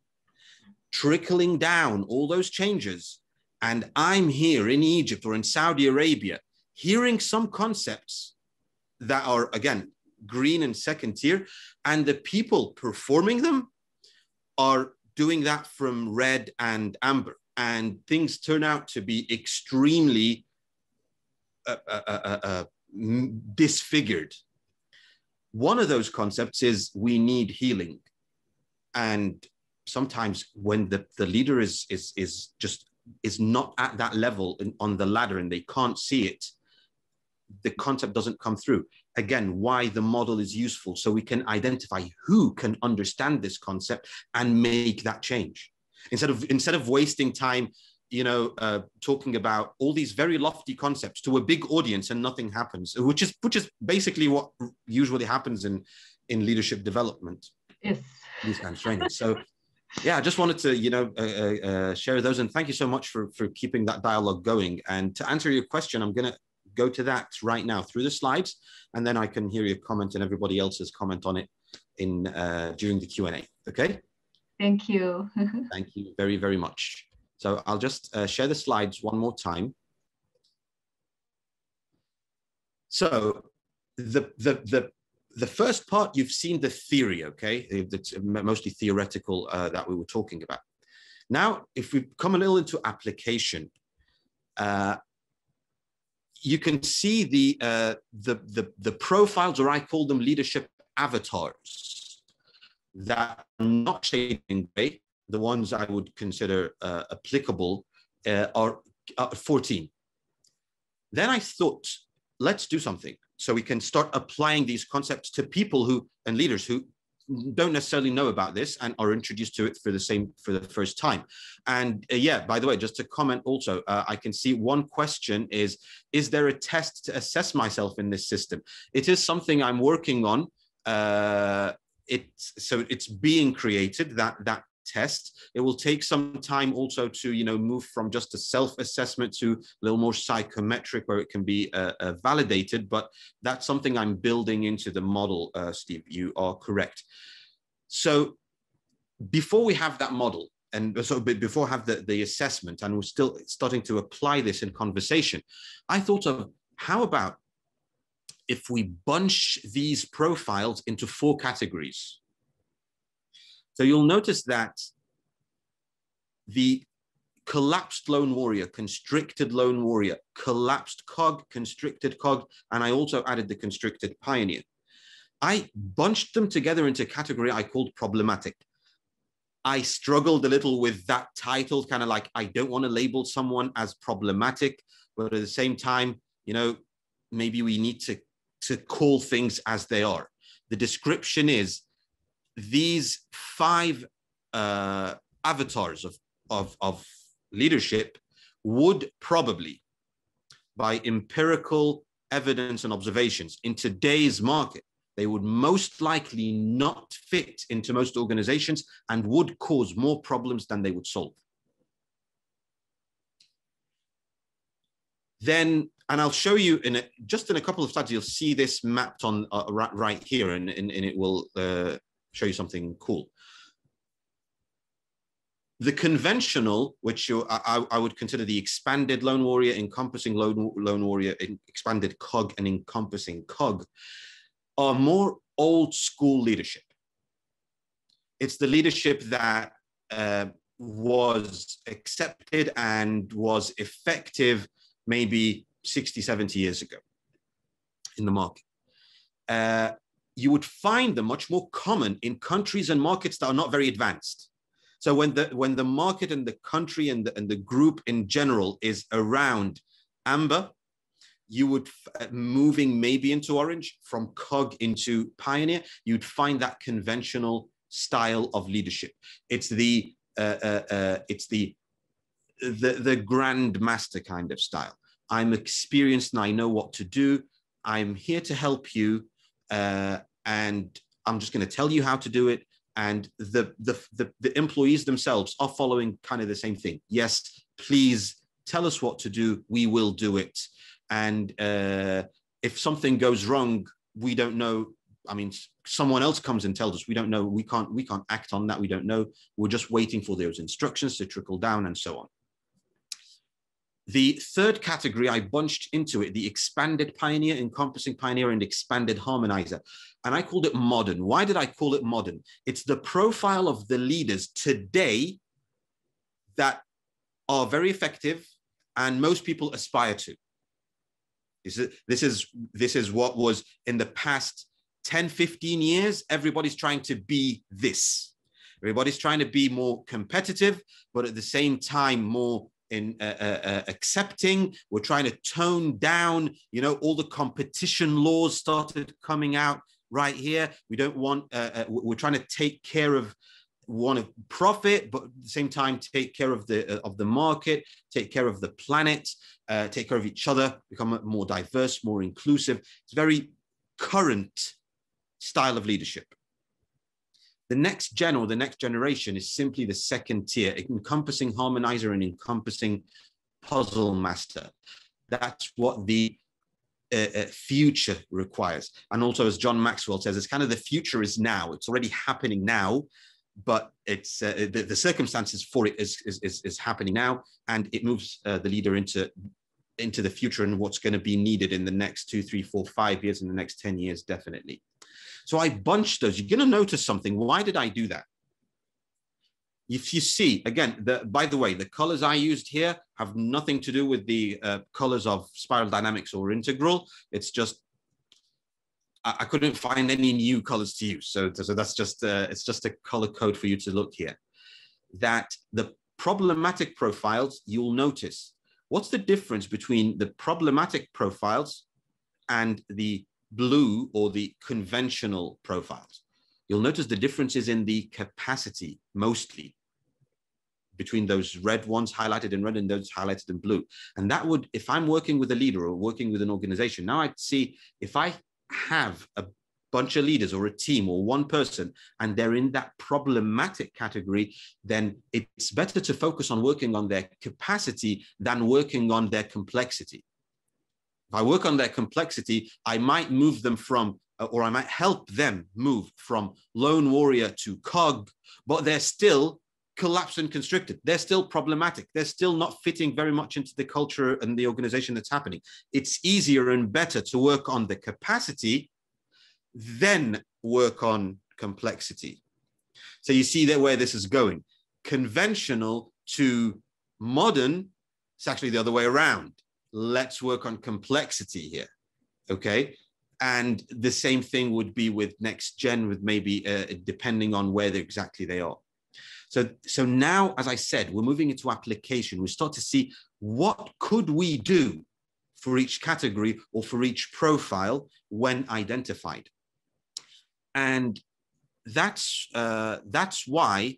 trickling down all those changes. And I'm here in Egypt or in Saudi Arabia, hearing some concepts that are, again, green and second tier, and the people performing them are doing that from red and amber. And things turn out to be extremely disfigured. One of those concepts is we need healing. And sometimes when the leader is not at that level on the ladder and they can't see it, the concept doesn't come through. Again, why the model is useful, so we can identify who can understand this concept and make that change. Instead of wasting time, you know, talking about all these very lofty concepts to a big audience and nothing happens, which is basically what usually happens in leadership development. Yes. These kinds of training. So yeah, I just wanted to, you know, share those, and thank you so much for keeping that dialogue going. And to answer your question, I'm going to go to that right now through the slides, and then I can hear your comment and everybody else's comment on it in during the Q&A. Okay. Thank you. Thank you very, very much. So I'll just share the slides one more time. So the first part, you've seen the theory, okay? It's mostly theoretical that we were talking about. Now, if we come a little into application, you can see the profiles, or I call them leadership avatars, that are not shaded in gray. The ones I would consider applicable are 14. Then I thought, let's do something so we can start applying these concepts to people and leaders who don't necessarily know about this and are introduced to it for the first time. And yeah, by the way, just to comment also, I can see one question is there a test to assess myself in this system? It is something I'm working on. It's being created, that test. It will take some time also to, you know, move from just a self-assessment to a little more psychometric, where it can be validated, but that's something I'm building into the model, Steve. You are correct. So before we have that model, and so before I have the assessment, and we're still starting to apply this in conversation, I thought of, how about if we bunch these profiles into 4 categories? So you'll notice that the collapsed lone warrior, constricted lone warrior, collapsed cog, constricted cog, and I also added the constricted pioneer. I bunched them together into a category I called problematic. I struggled a little with that title, kind of like, I don't want to label someone as problematic, but at the same time, you know, maybe we need to call things as they are. The description is, these 5 avatars of leadership would probably, by empirical evidence and observations in today's market, they would most likely not fit into most organizations and would cause more problems than they would solve. Then, and I'll show you just in a couple of slides, you'll see this mapped on right here, and it will show you something cool. The conventional, which I would consider the expanded lone warrior, encompassing lone warrior, expanded cog, and encompassing cog, are more old school leadership. It's the leadership that was accepted and was effective maybe 60, 70 years ago in the market. You would find them much more common in countries and markets that are not very advanced. So when the market and the country and the group in general is around amber, you would, moving maybe into orange, from cog into pioneer, you'd find that conventional style of leadership. It's the grand master kind of style. I'm experienced and I know what to do. I'm here to help you, and I'm just going to tell you how to do it. And the employees themselves are following kind of the same thing. Yes, please tell us what to do. We will do it. And if something goes wrong, we don't know. I mean, someone else comes and tells us. We don't know. We can't act on that. We don't know. We're just waiting for those instructions to trickle down and so on. The third category, I bunched into it, the expanded pioneer, encompassing pioneer, and expanded harmonizer. And I called it modern. Why did I call it modern? It's the profile of the leaders today that are very effective and most people aspire to. This is what was in the past 10, 15 years. Everybody's trying to be this. Everybody's trying to be more competitive, but at the same time, more accepting. We're trying to tone down, all the competition laws started coming out right here. We don't want, we're trying to take care of profit, but at the same time, take care of the market, take care of the planet, take care of each other, become more diverse, more inclusive. It's a very current style of leadership. The next gen or the next generation is simply the second tier, encompassing harmonizer and encompassing puzzle master. That's what the future requires. And also, as John Maxwell says, it's kind of the future is now. It's already happening now, but it's the circumstances for it is happening now, and it moves the leader into the future and what's going to be needed in the next 2, 3, 4, 5 years, in the next 10 years, definitely. So I bunched those. You're going to notice something. Why did I do that? If you see, again, by the way, the colors I used here have nothing to do with the colors of spiral dynamics or integral. It's just, I couldn't find any new colors to use. So that's just, it's just a color code for you to look here. That the problematic profiles, you'll notice, what's the difference between the problematic profiles and the blue or the conventional profiles? You'll notice the differences in the capacity, mostly, between those red ones highlighted in red and those highlighted in blue. And that would, if I'm working with a leader or working with an organization, now I'd see if I have a bunch of leaders or a team or one person and they're in that problematic category, then it's better to focus on working on their capacity than working on their complexity. If I work on their complexity, I might move them from, or I might help them move from lone warrior to cog, but they're still collapsed and constricted. They're still problematic. They're still not fitting very much into the culture and the organization that's happening. It's easier and better to work on the capacity than work on complexity. So you see that where this is going. Conventional to modern, it's actually the other way around. Let's work on complexity here, okay? And the same thing would be with next gen, with maybe depending on where exactly they are. So now, as I said, we're moving into application. We start to see what could we do for each category or for each profile when identified. And that's why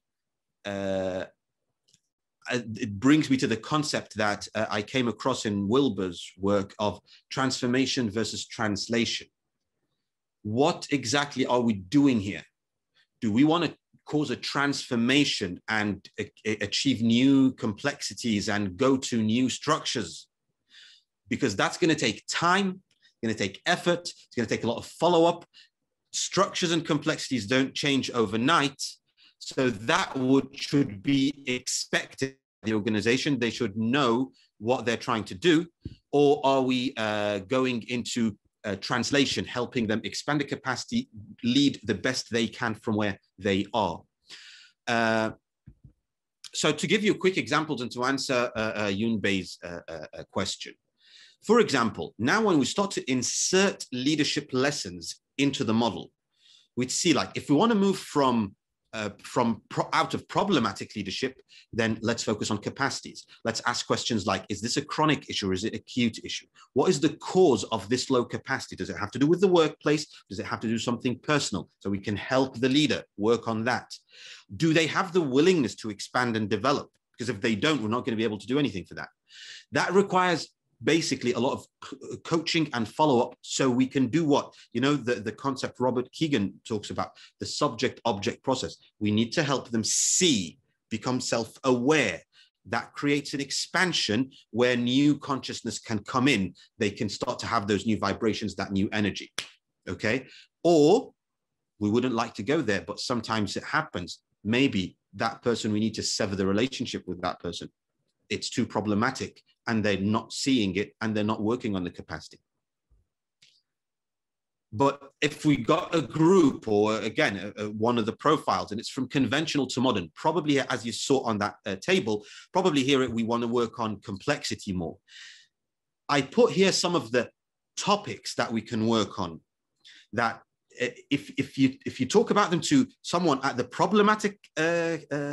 it brings me to the concept that I came across in Wilbur's work of transformation versus translation. What exactly are we doing here? Do we want to cause a transformation and achieve new complexities and go to new structures? Because that's going to take time, going to take effort, it's going to take a lot of follow-up. Structures and complexities don't change overnight. So that should be expected. The organization, they should know what they're trying to do. Or are we going into translation, helping them expand the capacity, lead the best they can from where they are? So to give you quick examples and to answer Yunbei's question. For example, now when we start to insert leadership lessons into the model, we'd see, like, if we want to move from out of problematic leadership, then let's focus on capacities. Let's ask questions like, is this a chronic issue or is it an acute issue? What is the cause of this low capacity? Does it have to do with the workplace? Does it have to do something personal? So we can help the leader work on that. Do they have the willingness to expand and develop? Because if they don't, we're not going to be able to do anything for that. That requires basically a lot of coaching and follow-up, so we can do what, you know, the concept Robert Keegan talks about, the subject-object process. We need to help them see, become self-aware. That creates an expansion where new consciousness can come in. They can start to have those new vibrations, that new energy, okay? Or we wouldn't like to go there, but sometimes it happens. Maybe that person, we need to sever the relationship with that person. It's too problematic, and they're not seeing it, and they're not working on the capacity. But if we got a group, or again, one of the profiles, and it's from conventional to modern, probably as you saw on that table, probably here we want to work on complexity more. I put here some of the topics that we can work on, that if you talk about them to someone at the problematic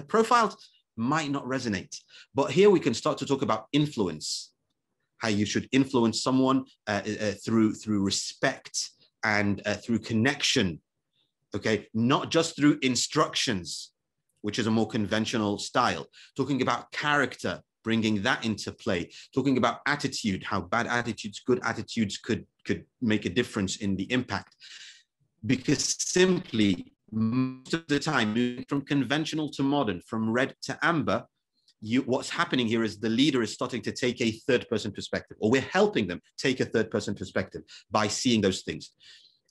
profiles, might not resonate. But here we can start to talk about influence, how you should influence someone through respect and through connection, okay? Not just through instructions, which is a more conventional style. Talking about character, bringing that into play. Talking about attitude, how bad attitudes, good attitudes could make a difference in the impact. Because simply, most of the time, moving from conventional to modern, from red to amber, what's happening here is the leader is starting to take a third-person perspective, or we're helping them take a third-person perspective by seeing those things.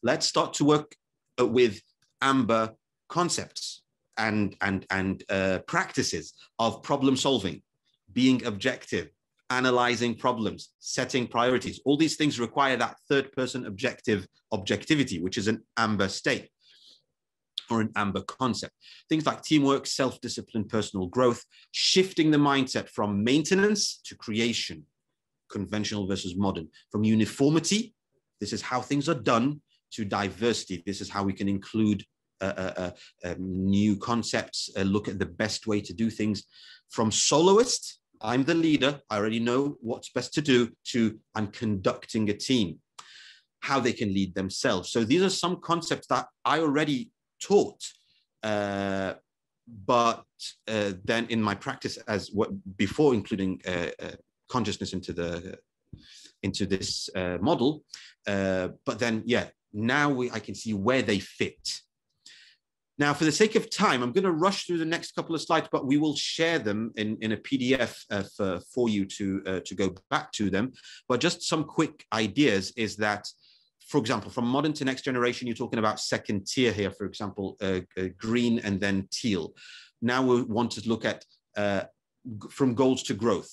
Let's start to work with amber concepts and practices of problem solving, being objective, analyzing problems, setting priorities. All these things require that third-person objectivity, which is an amber state, or an amber concept. Things like teamwork, self-discipline, personal growth, shifting the mindset from maintenance to creation, conventional versus modern, from uniformity, this is how things are done, to diversity, this is how we can include new concepts, look at the best way to do things, from soloist, I'm the leader, I already know what's best to do, to I'm conducting a team, how they can lead themselves. So these are some concepts that I already taught, but then in my practice before including consciousness into this model, but then now I can see where they fit. Now, for the sake of time, I'm going to rush through the next couple of slides, but we will share them in a PDF for you to go back to them. But just some quick ideas is that, for example, from modern to next generation, you're talking about second tier here, for example, green and then teal. Now we want to look at from goals to growth,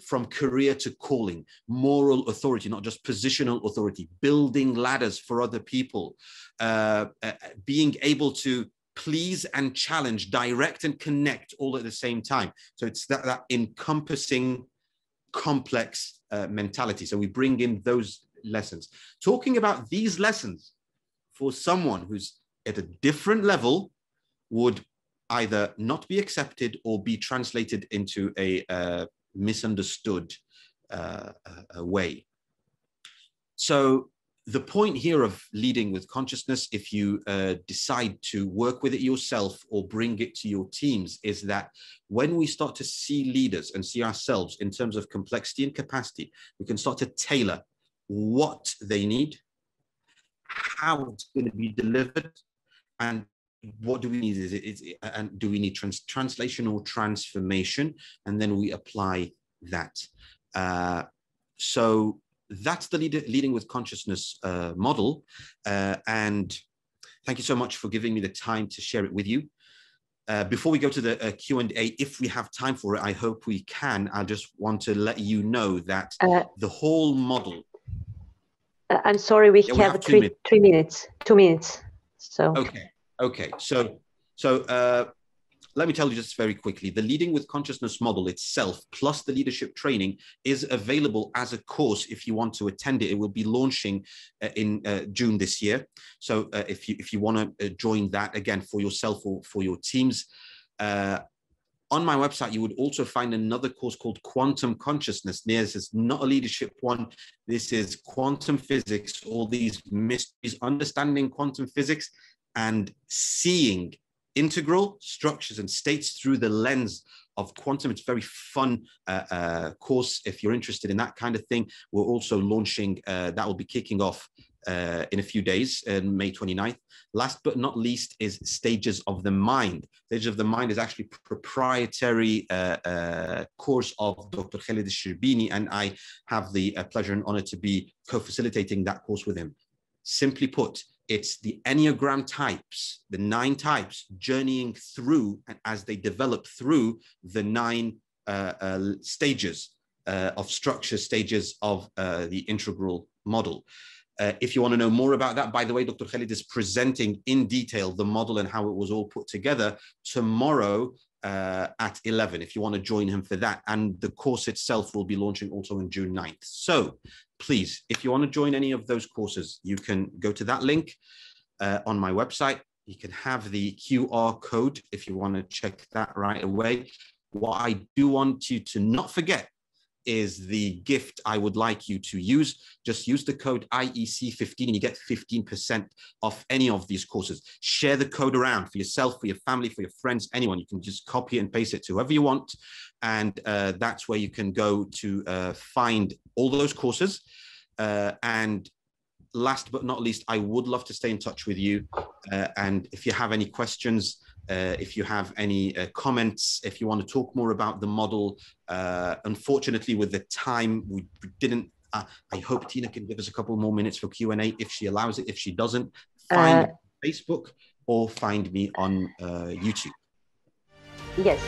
from career to calling, moral authority, not just positional authority, building ladders for other people, being able to please and challenge, direct and connect all at the same time. So it's that encompassing complex mentality. So we bring in those lessons. Talking about these lessons for someone who's at a different level would either not be accepted or be translated into a misunderstood way. So the point here of leading with consciousness, if you decide to work with it yourself or bring it to your teams, is that when we start to see leaders and see ourselves in terms of complexity and capacity, we can start to tailor what they need, how it's going to be delivered, and what do we need? And do we need translation or transformation? And then we apply that. So that's the leading with consciousness model. And thank you so much for giving me the time to share it with you. Before we go to the Q&A, if we have time for it, I hope we can. I just want to let you know that the whole model. I'm sorry, we have 3 minutes, 2 minutes. So okay. So let me tell you just very quickly, the Leading with Consciousness model itself, plus the leadership training, is available as a course if you want to attend it. It will be launching in June this year. So if you want to join that, again, for yourself or for your teams, on my website, you would also find another course called Quantum Consciousness. This is not a leadership one. This is quantum physics, all these mysteries, understanding quantum physics and seeing integral structures and states through the lens of quantum. It's a very fun course if you're interested in that kind of thing. We're also launching, that will be kicking off in a few days, May 29th. Last but not least is Stages of the Mind. Stages of the Mind is actually a proprietary course of Dr. Khalid Sherbini, and I have the pleasure and honor to be co-facilitating that course with him. Simply put, it's the Enneagram types, the 9 types, journeying through, and as they develop through the 9 stages of structure, stages of the integral model. If you want to know more about that, by the way, Dr. Khalid is presenting in detail the model and how it was all put together tomorrow at 11, if you want to join him for that. And the course itself will be launching also on June 9th. So please, if you want to join any of those courses, you can go to that link on my website. You can have the QR code if you want to check that right away. What I do want you to not forget is the gift I would like you to use. Just use the code IEC15 and you get 15% off any of these courses. Share the code around for yourself, for your family, for your friends, anyone. You can just copy it and paste it to whoever you want. And that's where you can go to find all those courses. And last but not least, I would love to stay in touch with you. And if you have any questions, if you have any comments, if you want to talk more about the model, unfortunately, with the time, we didn't. I hope Tina can give us a couple more minutes for Q&A if she allows it. If she doesn't, find me on Facebook or find me on YouTube. Yes.